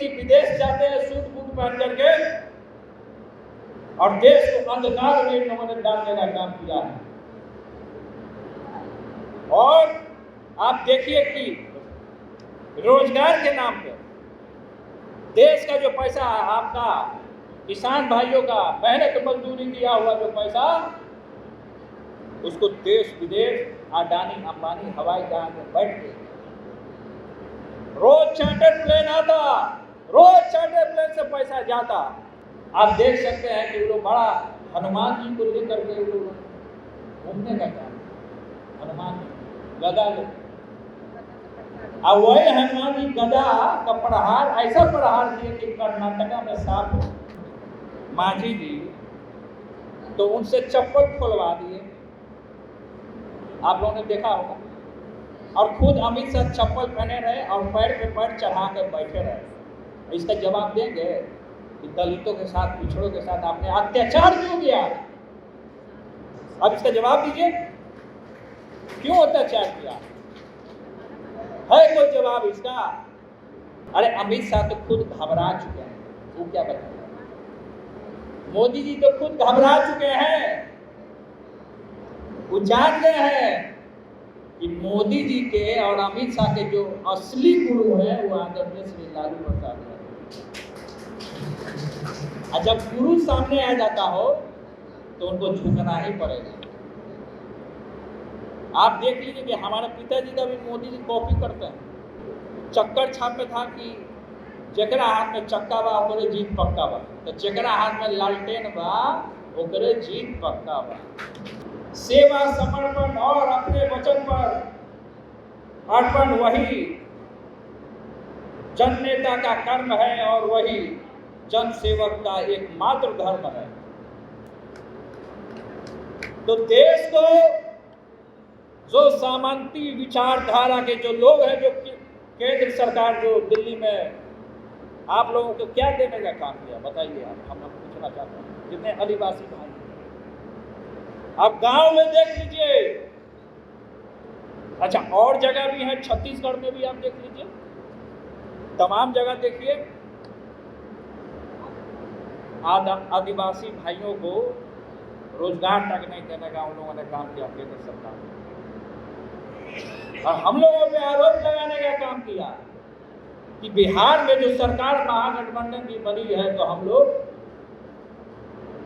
जी विदेश जाते हैं सूट बूट पहन करके और देश को अंधकार में इन्होंने डालने का काम किया है। और आप देखिए कि रोजगार के नाम पे देश का जो पैसा आपका किसान भाइयों का मेहनत मजदूरी किया हुआ जो पैसा, उसको देश विदेश अडानी अंबानी हवाई जहाज में बैठ के रोज चार्टर प्लेन आता, रोज चार्टर प्लेन से पैसा जाता। आप देख सकते हैं कि वो लोग बड़ा हनुमान जी को लेकर के वो लोग घूमने का काम, हनुमान जी गदा ले, और वही हनुमान जी गदा का प्रहार ऐसा प्रहार किए कि कर्नाटका में साहब माझी जी तो उनसे चप्पल खोलवा दिए, आप लोगों ने देखा होगा। और खुद अमित शाह चप्पल पहने रहे और पैर पे पैर चढ़ा कर बैठे रहे। इसका जवाब देंगे कि दलितों के साथ पिछड़ों के साथ आपने अत्याचार क्यों किया? अब इसका जवाब दीजिए, क्यों अत्याचार किया? है कोई जवाब इसका? अरे अमित शाह तो खुद घबरा चुके हैं, वो क्या बताएं? मोदी जी तो खुद घबरा चुके हैं, वो जान गए हैं कि मोदी जी के और अमित शाह के जो असली गुरु हैं वो आदरणीय श्री लालू प्रसाद हैं। और जब गुरु सामने आ जाता हो तो उनको झुकना ही पड़ेगा। आप देख लीजिए कि हमारे पिताजी का भी मोदी जी कॉपी करते हैं। चक्कर छाप में था कि जेकरा हाथ में चक्का बा ओकरे जीत पक्का बा, तो जेकरा हाथ में लालटेन बा ओकरे जीत पक्का बा। सेवा समर्पण और अपने वचन पर अर्पण वही जन नेता का कर्म है और वही जन सेवक का एकमात्र धर्म है। तो देश को जो सामंती विचारधारा के जो लोग हैं, जो केंद्र सरकार जो दिल्ली में आप लोगों को क्या देने का काम किया बताइए? हम पूछना चाहते हैं, जितने आदिवासी भाई आप गांव में देख लीजिए, अच्छा और जगह भी है, छत्तीसगढ़ में भी आप देख लीजिए, तमाम जगह देखिए आदिवासी भाइयों को रोजगार तक नहीं देने का उन लोगों ने काम किया केंद्र सरकार ने। और हम लोगों पे आरोप लगाने का काम किया कि बिहार में जो सरकार महागठबंधन की बनी है तो हम लोग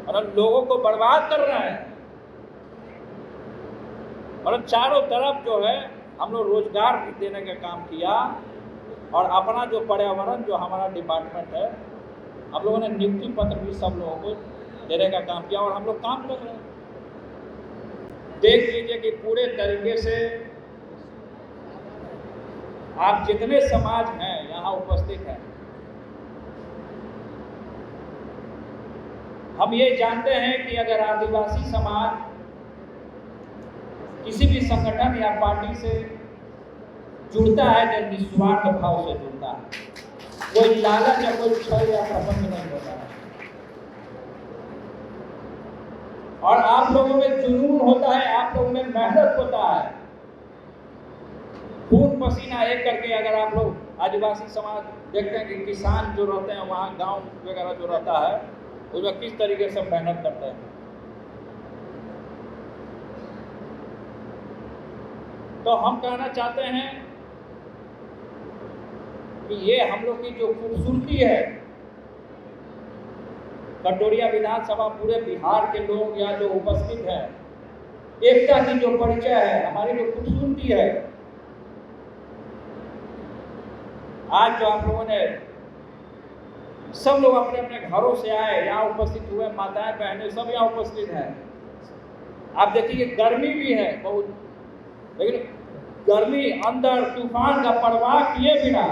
और लोगों को बर्बाद कर रहे हैं, और चारों तरफ जो है हम लोग रोजगार भी देने का काम किया। और अपना जो पर्यावरण जो हमारा डिपार्टमेंट है, हम लोगों ने नियुक्ति पत्र भी सब लोगों को देने का काम किया और हम लोग काम कर रहे हैं। देख लीजिए कि पूरे तरीके से आप जितने समाज हैं यहाँ उपस्थित हैं, हम ये जानते हैं कि अगर आदिवासी समाज किसी भी संगठन या पार्टी से जुड़ता है तो निस्वार्थ भाव से जुड़ता है, कोई लालच या कोई छल या प्रबंध नहीं होता है। और आप लोगों में जुनून होता है, आप लोगों में मेहनत होता है, खून पसीना एक करके। अगर आप लोग आदिवासी समाज देखते हैं कि किसान जो रहते हैं वहाँ गांव वगैरह जो रहता है उसमें किस तरीके से मेहनत करते हैं। तो हम कहना चाहते हैं कि ये हम लोग की जो खूबसूरती है, कटोरिया विधानसभा पूरे बिहार के लोग या जो उपस्थित हैं, एकता की जो परिचय है, हमारी जो खूबसूरती है, आज जो आप लोगों ने सब लोग अपने अपने घरों से आए, यहाँ उपस्थित हुए, माताएं बहनें सब यहाँ उपस्थित हैं। आप देखिए गर्मी भी है बहुत, लेकिन गर्मी अंदर तूफान का परवाह किए बिना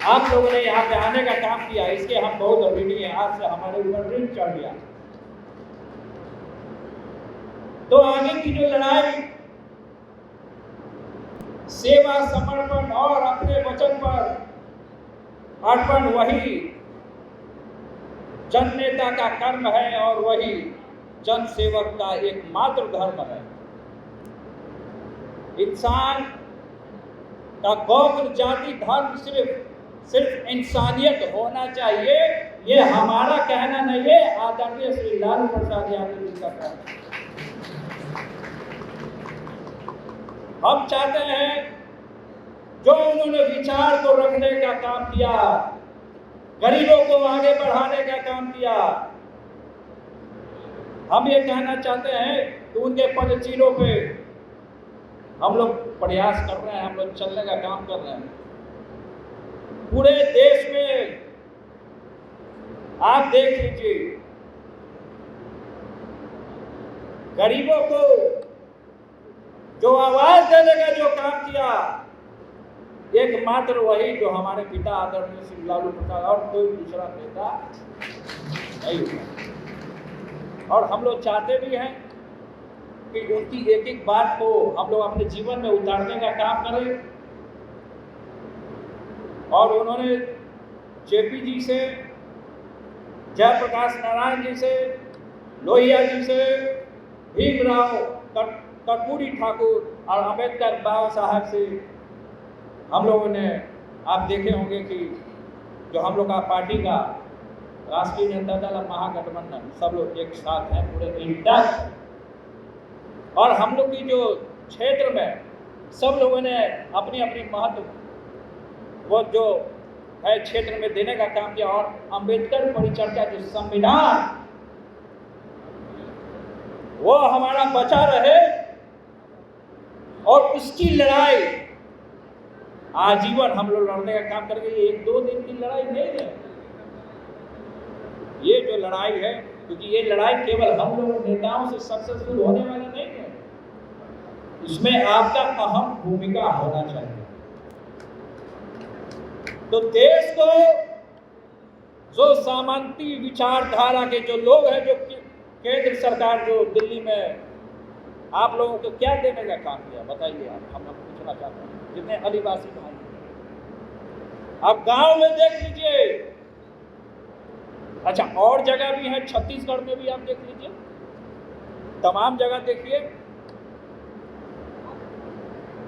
आप लोगों ने यहाँ पे आने का काम किया, इसके हम बहुत ऋणी हैं। आज से हमारे ऊपर ऋण चढ़ गया। तो आगे की जो लड़ाई सेवा समर्पण और अपने वचन पर अर्पण वही जन नेता का कर्म है और वही जन सेवक का एकमात्र धर्म है। इंसान का गोत्र जाति धर्म सिर्फ सिर्फ इंसानियत होना चाहिए, ये हमारा कहना नहीं है, आदरणीय श्री लालू प्रसाद यादव जी का कहना। हम चाहते हैं जो उन्होंने विचार को रखने का काम किया, गरीबों को आगे बढ़ाने का काम किया, हम ये कहना चाहते हैं कि उनके पदचिन्हों पे हम लोग प्रयास कर रहे हैं, हम लोग चलने का काम कर रहे हैं। पूरे देश में आप देख लीजिए, गरीबों को जो आवाज देने का जो काम किया, एकमात्र वही जो हमारे पिता आदरणीय श्री लालू प्रसाद, और कोई दूसरा नेता नहीं हुआ। और हम लोग चाहते भी हैं कि उनकी एक एक बात को हम लोग अपने जीवन में उतारने का काम करें। और उन्होंने जेपी जी से, जयप्रकाश नारायण जी से, लोहिया जी से, भीमराव कर्पूरी ठाकुर और अम्बेडकर बाबा साहब से हम लोगों ने, आप देखे होंगे कि जो हम लोग का पार्टी का राष्ट्रीय जनता दल महागठबंधन, सब लोग एक साथ हैं पूरे इंटैक्ट। और हम लोग की जो क्षेत्र में सब लोगों ने अपनी अपनी महत्व वो जो है क्षेत्र में देने का काम किया। और अंबेडकर परिचर्चा जो संविधान वो हमारा बचा रहे, और उसकी लड़ाई आजीवन हम लोग लड़ने का काम करेंगे। ये 1-2 दिन की लड़ाई नहीं है, ये जो लड़ाई है, क्योंकि ये लड़ाई केवल हम लोग नेताओं से सक्सेसफुल होने वाला नहीं है, इसमें आपका अहम भूमिका होना चाहिए। तो देश को जो सामंती विचारधारा के जो लोग हैं, जो केंद्र सरकार जो दिल्ली में आप लोगों को क्या देने का काम किया बताइए। आप हम पूछना चाहते हैं, जितने आदिवासी भाई आप गांव में देख लीजिए, अच्छा और जगह भी है, छत्तीसगढ़ में भी आप देख लीजिए, तमाम जगह देखिए,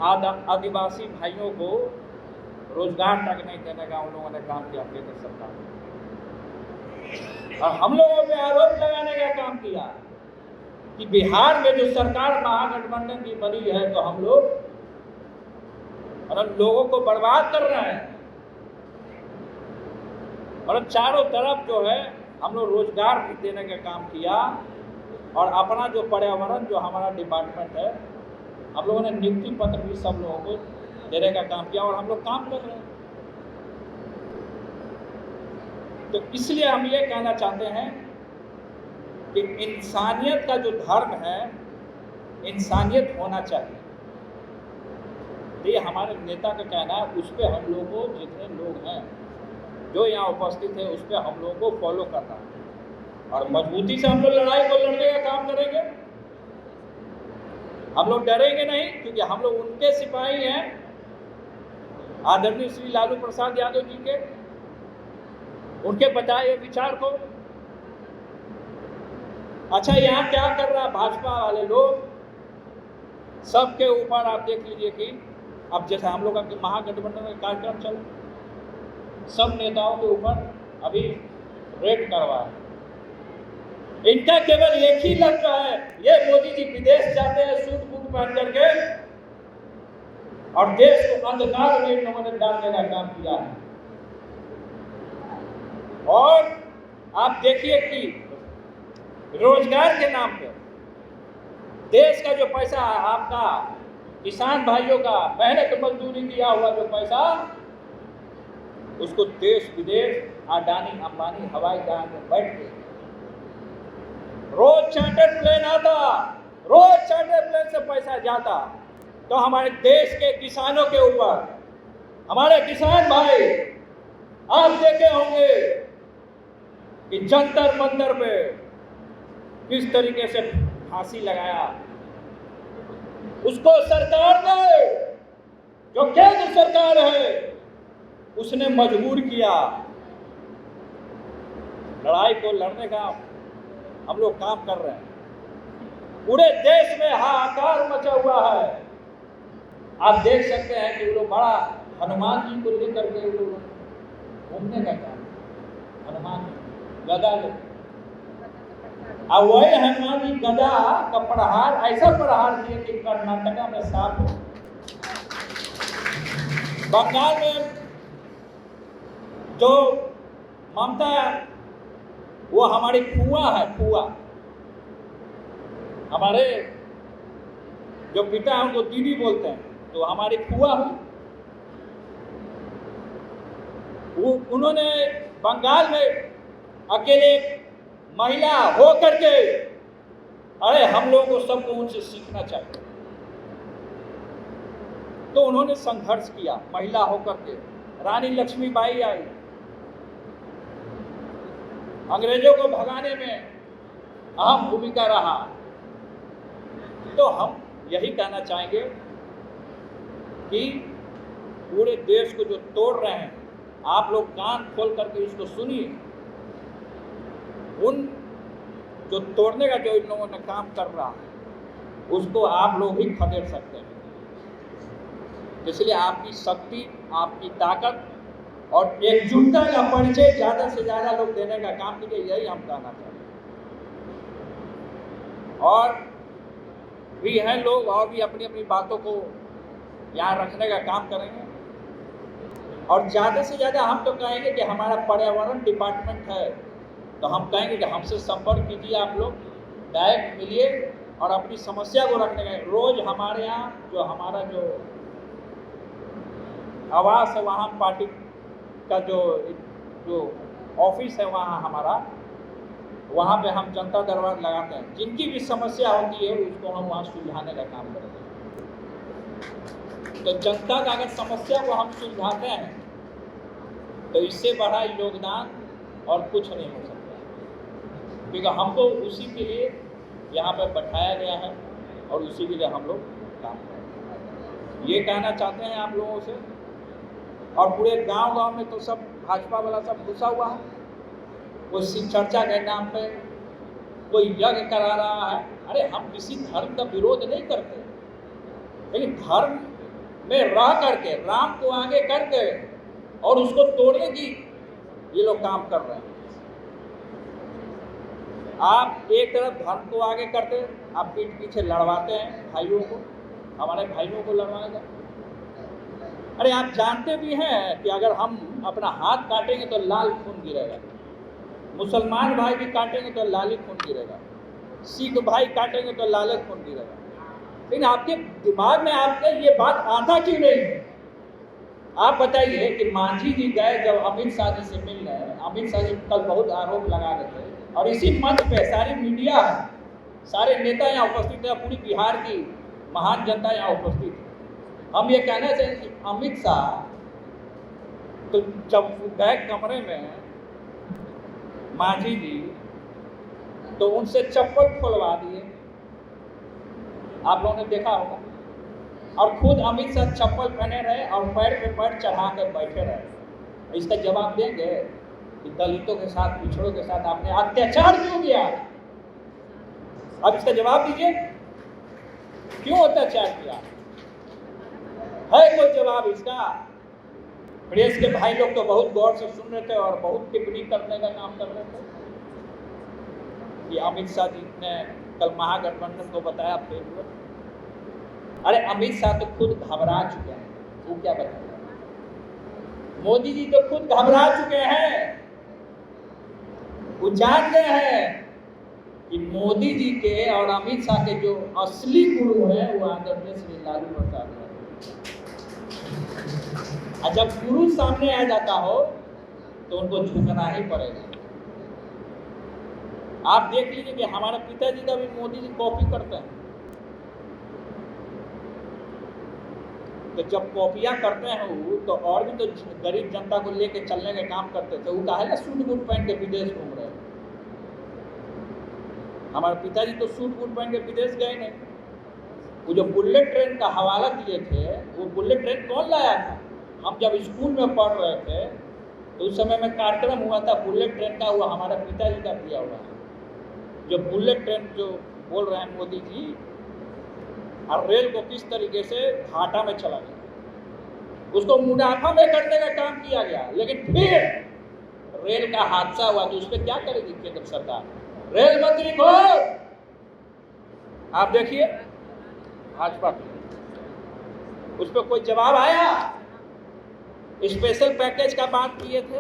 आदिवासी भाइयों को रोजगार तक नहीं देने का उन लोगों ने काम किया केंद्र सरकार ने। और हम लोगों पे आरोप लगाने का काम किया कि बिहार में जो सरकार महागठबंधन की बनी है, तो हम लोग और लोगों को बर्बाद कर रहे हैं, और चारों तरफ जो है हम लोग रोजगार भी देने का काम किया। और अपना जो पर्यावरण जो हमारा डिपार्टमेंट है, हम लोगों ने नियुक्ति पत्र भी सब लोगों को देने का काम किया, और हम लोग काम कर रहे हैं। तो इसलिए हम ये कहना चाहते हैं कि इंसानियत का जो धर्म है, इंसानियत होना चाहिए। ये हमारे नेता का कहना है, उस पर हम लोग को, जितने लोग हैं जो यहाँ उपस्थित है, उस पर हम लोगों को फॉलो करना है, और मजबूती से हम लोग लड़ाई को लड़ने का काम करेंगे। हम लोग डरेंगे नहीं, क्योंकि हम लोग उनके सिपाही हैं, आदरणीय श्री लालू प्रसाद यादव जी के, उनके बताए विचार को। अच्छा यहाँ क्या कर रहा भाजपा वाले लोग, सबके ऊपर आप देख लीजिए कि अब जैसे हम लोग का महागठबंधन का कार्यक्रम चल, सब नेताओं के ऊपर अभी रेड करवा है। इनका केवल एक ही लक्ष्य है, ये मोदी जी विदेश जाते हैं सूट बूट पहन करके, और देश को अंधकार में इन लोगों ने डालने का काम किया है। और आप देखिए कि रोजगार के नाम पे देश का जो पैसा है, आपका किसान भाइयों का मेहनत मजदूरी किया हुआ जो पैसा, उसको देश विदेश अडानी अंबानी हवाई जहाज में बैठ के रोज चार्टर प्लेन आता, रोज चार्टर प्लेन से पैसा जाता, तो हमारे देश के किसानों के ऊपर, हमारे किसान भाई आप देखे होंगे कि जंतर मंतर पे किस तरीके से फांसी लगाया। उसको सरकार ने, जो केंद्र सरकार है, उसने मजबूर किया। लड़ाई को लड़ने का हम लोग काम कर रहे हैं। पूरे देश में हाहाकार मचा हुआ है। आप देख सकते हैं कि वो लोग बड़ा हनुमान जी को लेकर के घूमने का काम, हनुमान गदा लो। अब वही हनुमान जी गदा का प्रहार ऐसा प्रहार किए कि कर्नाटका में सांप, बंगाल में जो ममता वो हमारी फुआ है, फुआ हमारे जो पिता है उनको दीदी बोलते हैं, तो हमारी फुआ हुई, वो उन्होंने बंगाल में अकेले महिला हो करके, अरे हम लोगों को सबको उनसे सीखना चाहिए, तो उन्होंने संघर्ष किया महिला होकर के। रानी लक्ष्मीबाई आई, अंग्रेजों को भगाने में अहम भूमिका रहा। तो हम यही कहना चाहेंगे कि पूरे देश को जो तोड़ रहे हैं, आप लोग कान खोल करके इसको सुनिए। उन जो तोड़ने का जो इन लोगों ने काम कर रहा है उसको आप लोग ही खदेड़ सकते हैं। इसलिए आपकी शक्ति, आपकी ताकत और एकजुटता का परिचय ज़्यादा से ज़्यादा लोग देने का काम कीजिए, यही हम कहना चाहते हैं। और भी हैं लोग और भी अपनी अपनी बातों को यहाँ रखने का काम करेंगे। और ज़्यादा से ज़्यादा हम तो कहेंगे कि हमारा पर्यावरण डिपार्टमेंट है, तो हम कहेंगे कि हमसे संपर्क कीजिए, आप लोग डायरेक्ट मिलिए और अपनी समस्या को रखने का। रोज़ हमारे यहाँ जो हमारा जो आवास है, वहाँ पार्टी का जो ऑफिस है वहाँ हमारा, वहाँ पे हम जनता दरबार लगाते हैं। जिनकी भी समस्या होती है उसको हम वहाँ सुलझाने का काम करते हैं। तो जनता का अगर समस्या को हम सुलझाते हैं तो इससे बड़ा योगदान और कुछ नहीं हो सकता, क्योंकि हमको उसी के लिए यहाँ पर बैठाया गया है और उसी के लिए हम लोग काम कर रहे हैं। ये कहना चाहते हैं आप लोगों से। और पूरे गांव-गांव में तो सब भाजपा वाला सब घुसा हुआ है, कोई शिव चर्चा के नाम पे कोई यज्ञ करा रहा है। अरे हम किसी धर्म का विरोध नहीं करते, लेकिन धर्म में रह करके, राम को आगे करके और उसको तोड़ने की ये लोग काम कर रहे हैं। आप एक तरफ धर्म को आगे करते, आप पीठ पीछे लड़वाते हैं भाइयों को, हमारे भाइयों को लड़वाएगा। अरे आप जानते भी हैं कि अगर हम अपना हाथ काटेंगे तो लाल खून गिरेगा, मुसलमान भाई भी काटेंगे तो लाल खून गिरेगा, सिख भाई काटेंगे तो लाल खून गिरेगा। लेकिन आपके दिमाग में आपने ये बात आता क्यों नहीं है? आप बताइए कि मांझी जी गए जब अमित शाह जी से मिलने, अमित शाह जी कल बहुत आरोप लगा रहे थे और इसी मंच पे सारी मीडिया, सारे नेता यहाँ उपस्थित है, पूरी बिहार की महान जनता यहाँ उपस्थित है। हम ये कहना चाहिए कि अमित शाह तो जब गए कमरे में मांझी जी, तो उनसे चप्पल खोलवा दिए, आप लोगों ने देखा होगा। और खुद अमित शाह चप्पल पहने रहे और पैर पे पैर चढ़ा कर बैठे रहे। इसका जवाब देंगे कि दलितों के साथ, पिछड़ों के साथ आपने अत्याचार क्यों किया? अब इसका जवाब दीजिए, क्यों अत्याचार किया? है कोई जवाब इसका? प्रेस के भाई लोग तो बहुत गौर से सुन रहे थे और बहुत टिप्पणी करने का काम कर रहे थे कि अमित शाह जी ने कल महागठबंधन को बताया फेल हुआ। अरे अमित शाह तो खुद घबरा चुके हैं, वो क्या बताएं? मोदी जी तो खुद घबरा चुके हैं, वो जान गए हैं कि मोदी जी के और अमित शाह के जो असली गुरु हैं वो आदरणीय श्री लालू प्रसाद हैं। और जब गुरु सामने आ जाता हो तो उनको झुकना ही पड़ेगा। आप देख लीजिए कि हमारे पिताजी का भी मोदी जी कॉपी करते हैं, तो जब कॉपियां करते हैं वो तो और भी तो गरीब जनता को लेके चलने का काम करते थे। वो कहा है ना सूट बूट पहन के विदेश घूम रहे। हमारे पिताजी तो सूट बूट पहन के विदेश गए नहीं। वो जो बुलेट ट्रेन का हवाला दिए थे, वो बुलेट ट्रेन कौन लाया था? हम जब स्कूल में पढ़ रहे थे तो उस समय में कार्यक्रम हुआ था बुलेट ट्रेन का, वो हमारे पिताजी का दिया हुआ है। जो बुलेट ट्रेन जो बोल रहे हैं मोदी जी, और रेल को किस तरीके से घाटा में चला गया, उसको मुनाफा में करने का काम किया गया। लेकिन फिर रेल का हादसा हुआ तो उस पर क्या करेगी केंद्र सरकार? रेल मंत्री को आप देखिए, भाजपा उस पर कोई जवाब आया? स्पेशल पैकेज का बात किए थे,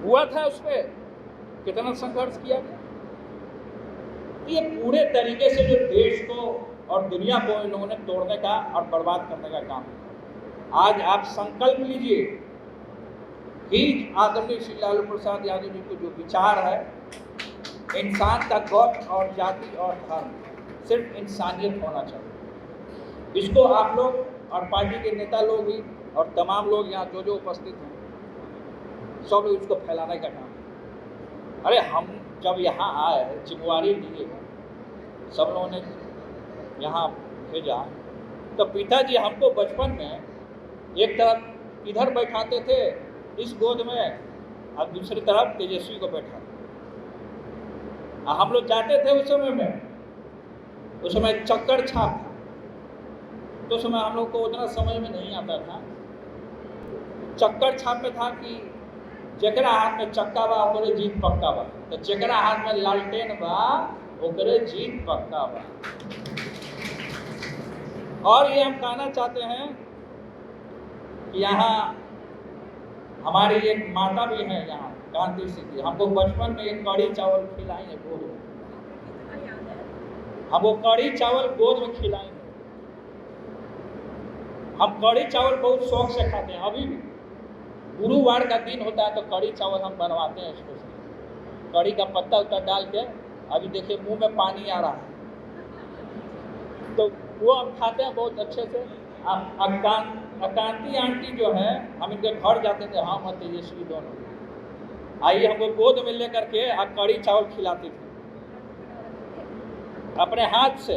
हुआ था उस पर कितना संघर्ष किया गया। ये पूरे तरीके से जो देश को और दुनिया को इन लोगों ने तोड़ने का और बर्बाद करने का काम किया। आज आप संकल्प लीजिए कि आदरणीय श्री लालू प्रसाद यादव जी को जो विचार है, इंसान का गौत और जाति और धर्म, सिर्फ इंसानियत होना चाहिए। इसको आप लोग और पार्टी के नेता लोग भी और तमाम लोग यहाँ जो उपस्थित हैं, सब लोग इसको फैलाने का काम। अरे हम जब यहाँ आए, जिम्मेवारी लिए, सब लोगों ने यहाँ भेजा, तो पिताजी हमको बचपन में एक तरफ इधर बैठाते थे इस गोद में और दूसरी तरफ तेजस्वी को बैठा। हम लोग जाते थे उस समय में, उस समय चक्कर छाप था, तो उस समय हम लोग को उतना समझ में नहीं आता था। चक्कर छाप में था कि जेकरा हाथ में चक्का बा ओकरे जीत पक्का बा, तो जेकरा हाथ में लालटेन बा ओकरे जीत पक्का बा। और ये हम कहना चाहते हैं कि यहाँ हमारी एक माता भी है यहाँ कांति सिद्धि, हमको बचपन में एक कड़ी चावल खिलाई है गोद में, हमको कड़ी चावल गोद में खिलाई है। हम कड़ी चावल बहुत शौक से खाते हैं। अभी भी गुरुवार का दिन होता है तो कड़ी चावल हम बनवाते हैं इसको, कड़ी का पत्ता उत्ता डाल के। अभी देखिए मुंह में पानी आ रहा है, तो वो हम खाते हैं बहुत अच्छे से। अकांती आंटी जो है, हम इनके घर जाते थे, हम और तेजस्वी दोनों, आइए हमको गोद में लेकर के कड़ी चावल खिलाती थी अपने हाथ से।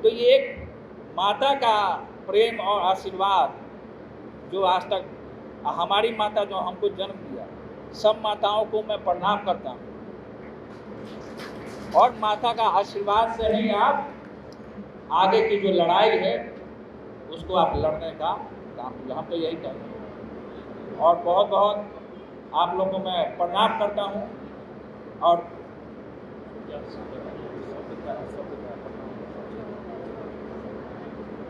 तो ये एक माता का प्रेम और आशीर्वाद जो आज तक हमारी माता जो हमको जन्म दिया, सब माताओं को मैं प्रणाम करता हूँ। और माता का आशीर्वाद से ही आप आगे की जो लड़ाई है उसको आप लड़ने का काम किया, हम तो यही कहते हैं। और बहुत बहुत आप लोगों को मैं प्रणाम करता हूँ। और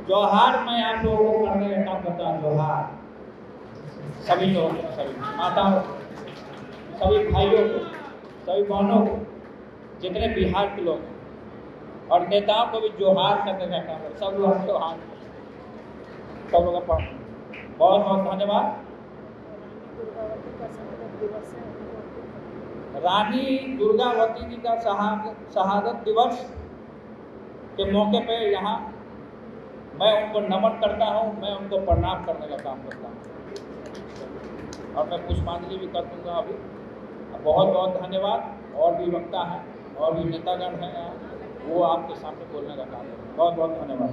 जोहार मैं आप लोगों को करने का काम करता हूँ। जोहार सभी लोगों को, सभी माताओं को, सभी भाइयों को, सभी बहनों को, जितने बिहार के लोग हैं, और नेताओं को भी जोहार करने का काम है। सब लोग जोहार, सब लोगों का बहुत बहुत धन्यवाद। रानी दुर्गावती जी का शहादत दिवस के मौके पे यहाँ मैं उनको नमन करता हूँ, मैं उनको प्रणाम करने का काम करता हूँ और मैं पुष्पांजलि भी कर दूँगा अभी। बहुत बहुत धन्यवाद। और भी वक्ता हैं और भी नेतागण हैं यहाँ, वो आपके सामने बोलने का काम है। बहुत बहुत धन्यवाद।